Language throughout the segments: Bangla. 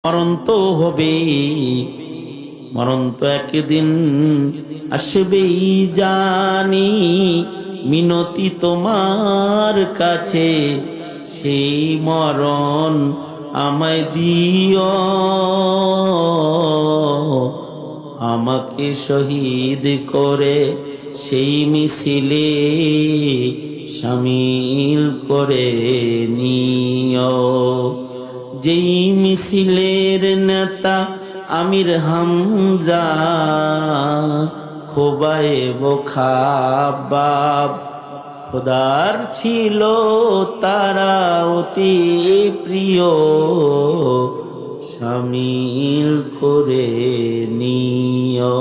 মরণ তো হবে, মরণ তো একদিন আসবেই জানি, মিনতি তোমার কাছে সেই মরণ আমায় দিও, আমাকে শহীদ করে সেই মিছিলে শামিল করে নিও। যেই মিছিলের নেতা আমির হামজা, খোবায়েব খাব্বাব, খোদার ছিল তারা অতি প্রিয়, শামিল করে নিও।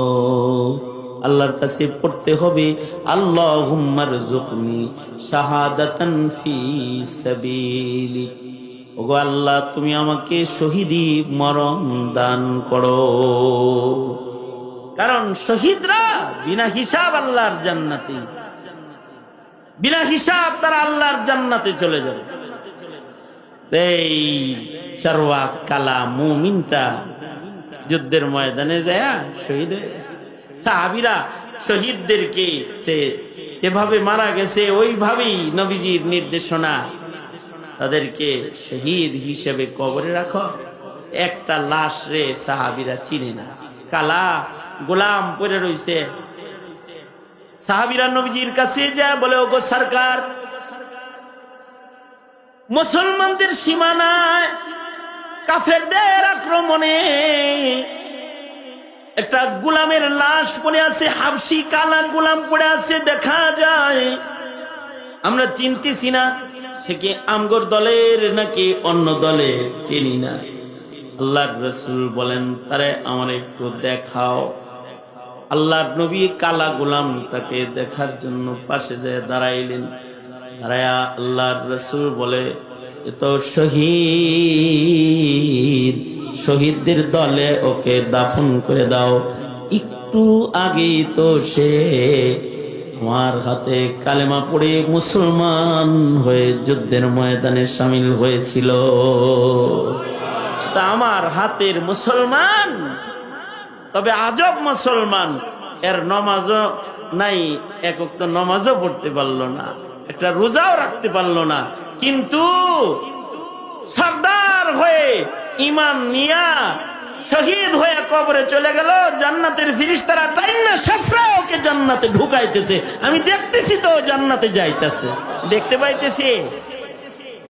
আল্লাহর কাছে পড়তে হবে আল্লাহুম্মা রযুকনি শাহাদাতান ফি সাবিলিক। ওগো আল্লাহ, তুমি আমাকে শহীদি মরণ দান করো। কারণ শহীদরা বিনা হিসাব আল্লাহর জান্নাতে, বিনা হিসাব তারা আল্লাহর জান্নাতে চলে যাবে। এই চারওয়া কালা মুমিনটা যুদ্ধের ময়দানে যায় শহীদ হয়ে গেছে। সাহাবীরা শহীদদেরকে যেভাবে মারা গেছে ওইভাবেই নবীজির নির্দেশনা, তাদেরকে শহীদ হিসেবে কবরে রাখো। একটা লাশ রে সাহাবীরা চিনে না, কালা গোলাম পড়ে রইছে। সাহাবীরা নবীজির কাছে যায়, বলে ওগো সরকার, মুসলমানদের সীমানায় কাফেরদের আক্রমণে একটা গোলামের লাশ পড়ে আছে, হাবশি কালা গোলাম পড়ে আছে, দেখা যায় আমরা চিনতেছি না সে কি আমগর দলের নাকি অন্য দলের, চিনি না। আল্লাহর রাসূল বলেন, তারে আমার একটু দেখাও। আল্লাহর নবী কালা গোলামটাকে দেখার জন্য পাশে যায় দাঁড়াইলেন। দাঁড়ায়া আল্লাহর রাসূল বলে, এ তো শহীদ, শহীদদের দলে ওকে দাফন করে দাও। একটু আগেই তো সে আমার হাতে কালেমা পড়ে মুসলমান হয়ে যুদ্ধের ময়দানে শামিল হয়েছিল। তা আমার হাতের মুসলমান, তবে আজব মুসলমান, এর নমাজও নাই, এক ওয়াক্ত নমাজও পড়তে পারলো না, একটা রোজাও রাখতে পারলো না, কিন্তু সরদার হয়ে ঈমান নিয়া শহীদ হয়ে কবরে চলে গেল। জান্নাতের ফেরেশতারা টাইনা শাসরা ওকে জান্নাতে ঢুকাইতেছে, আমি দেখতেছি তো জান্নাতে যাইতেছে, দেখতে পাইতেছি।